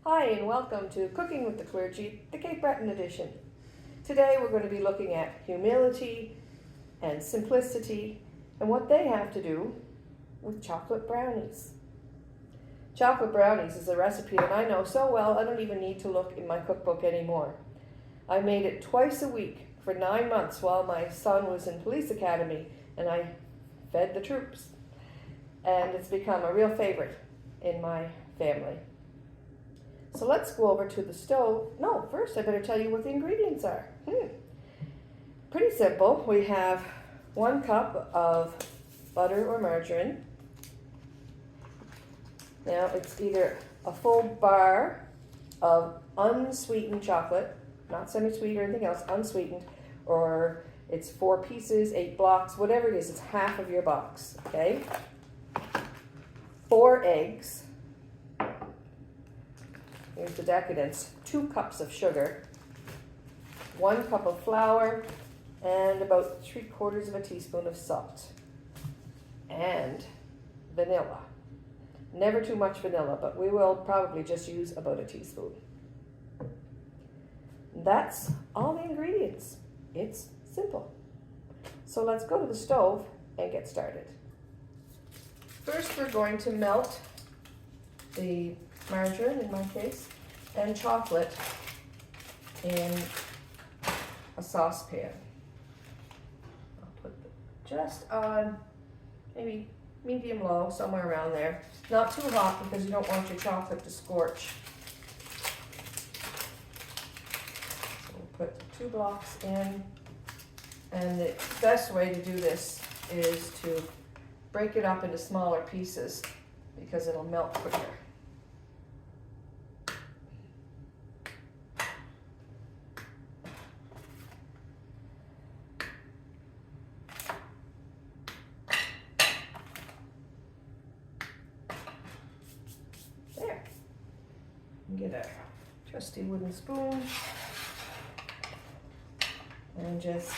Hi and welcome to Cooking with the Clergy, the Cape Breton edition. Today we're going to be looking at humility and simplicity and what they have to do with chocolate brownies. Chocolate brownies is a recipe that I know so well I don't even need to look in my cookbook anymore. I made it twice a week for 9 months while my son was in police academy and I fed the troops. And it's become a real favorite in my family. So let's go over to the stove. No, first I better tell you what the ingredients are. Pretty simple. We have 1 cup of butter or margarine. Now it's either a full bar of unsweetened chocolate, not semi-sweet or anything else, unsweetened, or it's 4 pieces, 8 blocks, whatever it is, it's half of your box, okay? 4 eggs. Here's the decadence. 2 cups of sugar, 1 cup of flour, and about 3/4 of a teaspoon of salt. And vanilla. Never too much vanilla, but we will probably just use about a teaspoon. That's all the ingredients. It's simple. So let's go to the stove and get started. First, we're going to melt the margarine, in my case, and chocolate in a saucepan. I'll put it just on maybe medium-low, somewhere around there. Not too hot because you don't want your chocolate to scorch. So we'll put 2 blocks in, and the best way to do this is to break it up into smaller pieces because it'll melt quicker. There. Get a trusty wooden spoon and just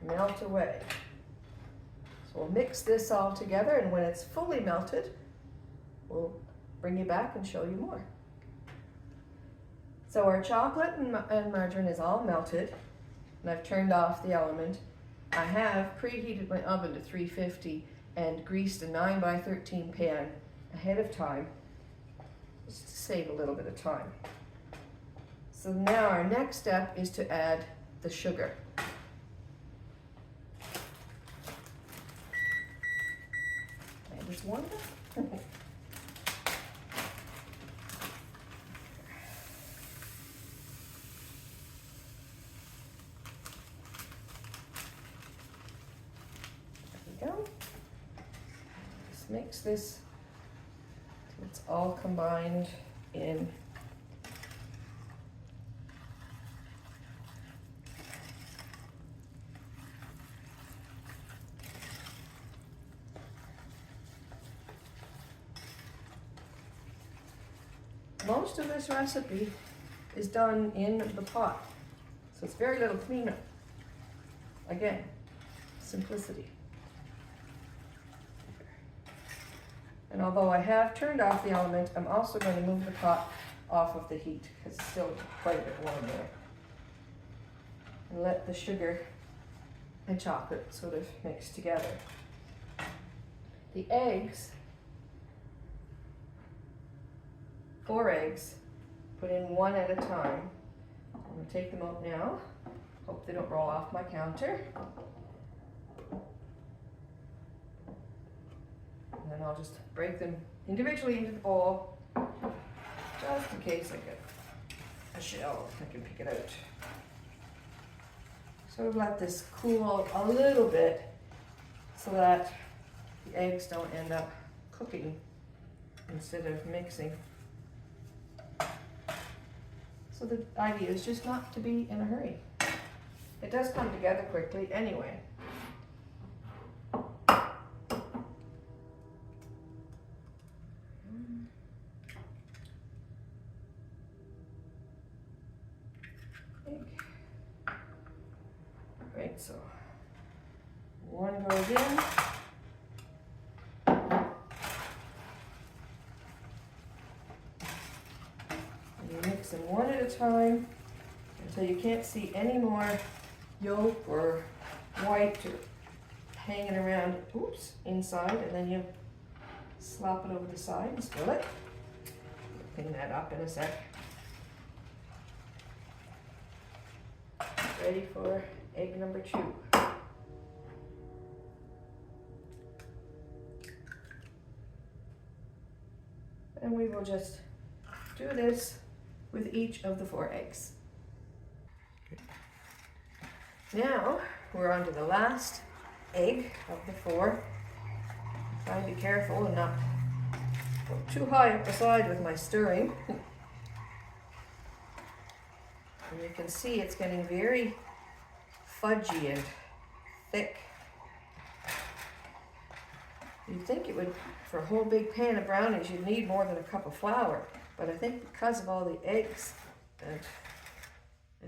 melt away. So we'll mix this all together, and when it's fully melted, we'll bring you back and show you more. So our chocolate and margarine is all melted, and I've turned off the element. I have preheated my oven to 350 and greased a 9x13 pan ahead of time, just to save a little bit of time. So now our next step is to add the sugar. And it's warmed up. Go. Just mix this till it's all combined in. Most of this recipe is done in the pot, so it's very little cleanup. Again, simplicity. And although I have turned off the element, I'm also going to move the pot off of the heat because it's still quite a bit warm there. And let the sugar and chocolate sort of mix together. The eggs, 4 eggs, put in 1 at a time. I'm going to take them out now. Hope they don't roll off my counter. And then I'll just break them individually into the bowl, just in case I get a shell, I can pick it out. So let this cool a little bit so that the eggs don't end up cooking instead of mixing. So the idea is just not to be in a hurry. It does come together quickly anyway. Right, so 1 goes in, mix them one at a time until you can't see any more yolk or white or hanging around, oops, inside, and then you slop it over the side and spill it. Clean that up in a sec. Ready for egg number 2. And we will just do this with each of the 4 eggs. Now we're on to the last egg of the 4. Try and be careful and not go too high up the side with my stirring. And you can see it's getting very fudgy and thick. You'd think it would, for a whole big pan of brownies, you'd need more than a cup of flour. But I think because of all the eggs and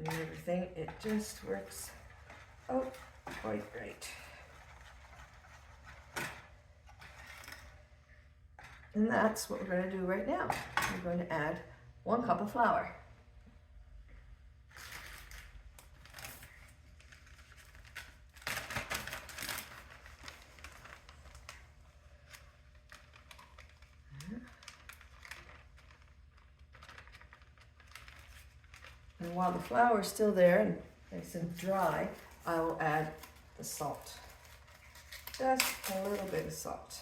everything, it just works out quite right. And that's what we're going to do right now. We're going to add 1 cup of flour. And while the flour is still there and nice and dry, I will add the salt. Just a little bit of salt.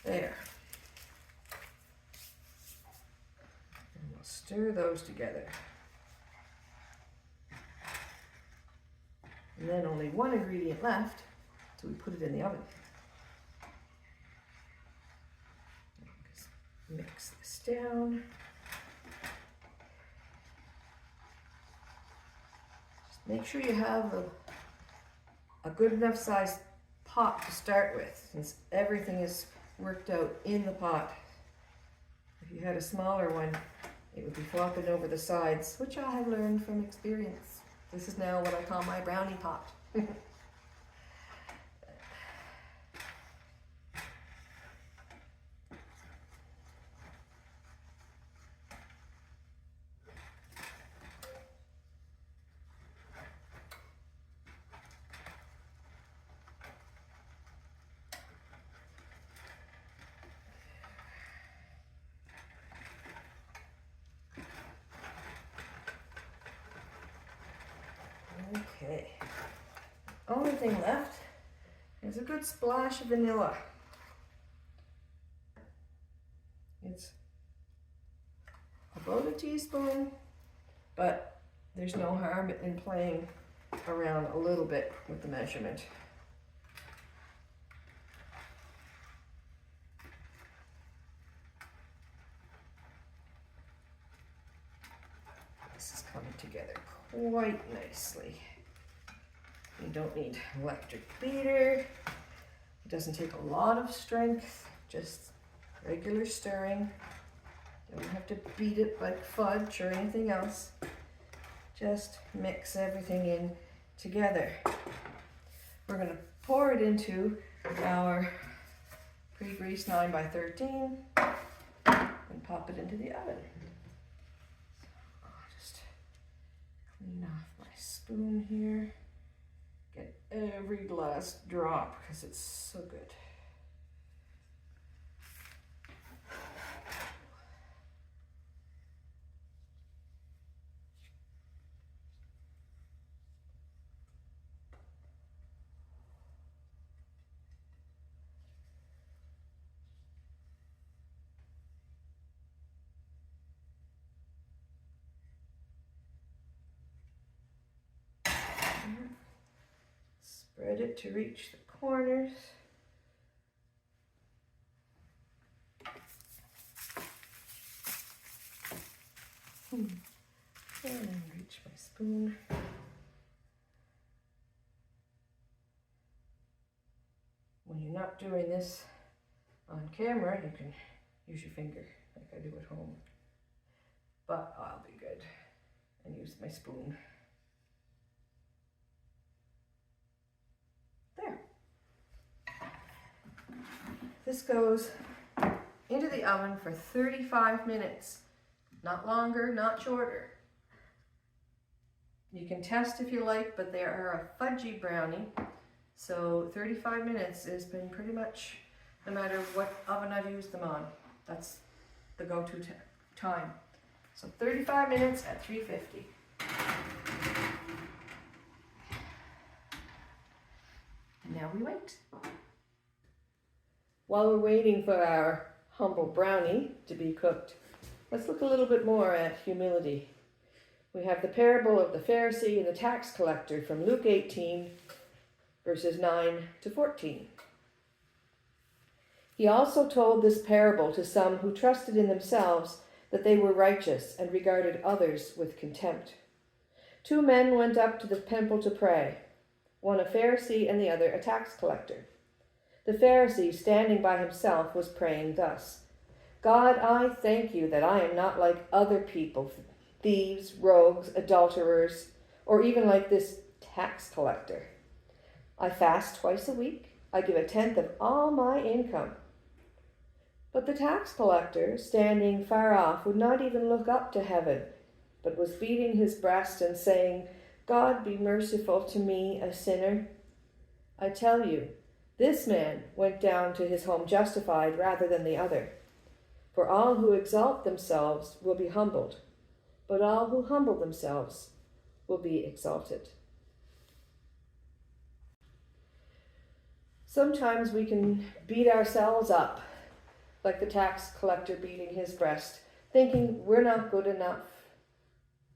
There. And we'll stir those together. And then only 1 ingredient left, so we put it in the oven. Mix this down. Just make sure you have a good enough sized pot to start with, since everything is worked out in the pot. If you had a smaller one, it would be flopping over the sides, which I have learned from experience. This is now what I call my brownie pot. Okay, only thing left is a good splash of vanilla. It's about a teaspoon, but there's no harm in playing around a little bit with the measurement. This is coming together quite nicely. You don't need an electric beater. It doesn't take a lot of strength, just regular stirring. You don't have to beat it like fudge or anything else. Just mix everything in together. We're going to pour it into our pre-greased 9x13 and pop it into the oven. I'll just clean off my spoon here. Get every last drop because it's so good. Spread it to reach the corners. And reach my spoon. When you're not doing this on camera, you can use your finger like I do at home. But I'll be good and use my spoon. There. This goes into the oven for 35 minutes. Not longer, not shorter. You can test if you like, but they are a fudgy brownie. So 35 minutes has been pretty much, no matter what oven I've used them on, that's the go-to time. So 35 minutes at 350. And now we wait. While we're waiting for our humble brownie to be cooked, let's look a little bit more at humility. We have the parable of the Pharisee and the tax collector from Luke 18, verses 9 to 14. He also told this parable to some who trusted in themselves that they were righteous and regarded others with contempt. 2 men went up to the temple to pray, one a Pharisee and the other a tax collector. The Pharisee, standing by himself, was praying thus: God, I thank you that I am not like other people, thieves, rogues, adulterers, or even like this tax collector. I fast twice a week. I give 1/10 of all my income. But the tax collector, standing far off, would not even look up to heaven, but was beating his breast and saying, God, be merciful to me, a sinner. I tell you, this man went down to his home justified rather than the other. For all who exalt themselves will be humbled, but all who humble themselves will be exalted. Sometimes we can beat ourselves up, like the tax collector beating his breast, thinking we're not good enough,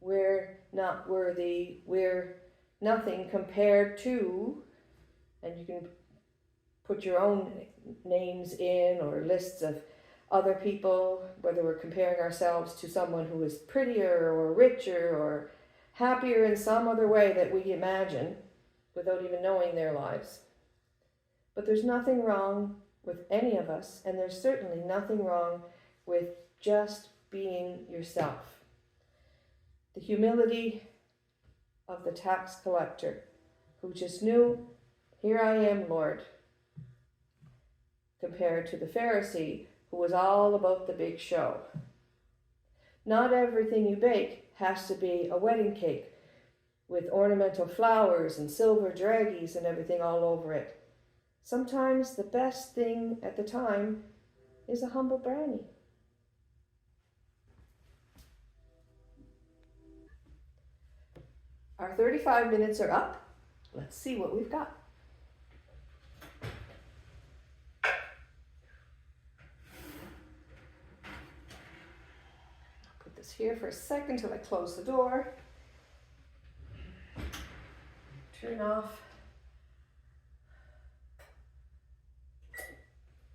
we're not worthy, we're nothing compared to, and you can put your own names in or lists of other people, whether we're comparing ourselves to someone who is prettier or richer or happier in some other way that we imagine without even knowing their lives. But there's nothing wrong with any of us, and there's certainly nothing wrong with just being yourself. The humility of the tax collector, who just knew, here I am, Lord, compared to the Pharisee, who was all about the big show. Not everything you bake has to be a wedding cake with ornamental flowers and silver draggies and everything all over it. Sometimes the best thing at the time is a humble brownie. Our 35 minutes are up. Let's see what we've got. I'll put this here for a second till I close the door. Turn off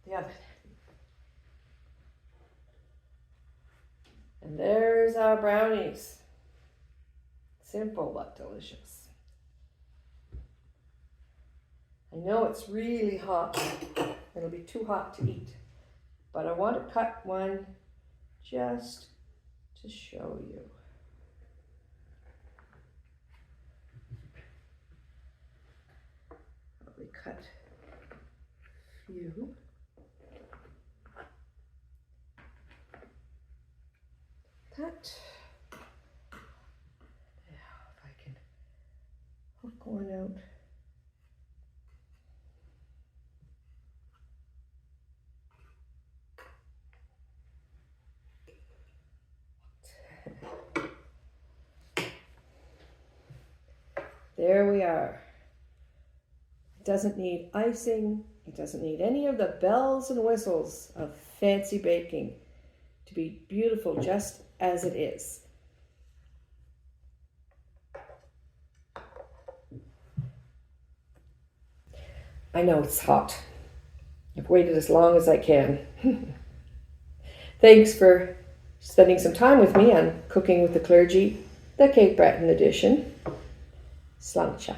the oven. And there's our brownies. Simple but delicious. I know it's really hot. It'll be too hot to eat. But I want to cut one just to show you. We cut a few. That. Now, if I can hook one out. There we are. It doesn't need icing. It doesn't need any of the bells and whistles of fancy baking to be beautiful just as it is. I know it's hot. I've waited as long as I can. Thanks for spending some time with me on Cooking with the Clergy, the Cape Breton edition. Sláinte.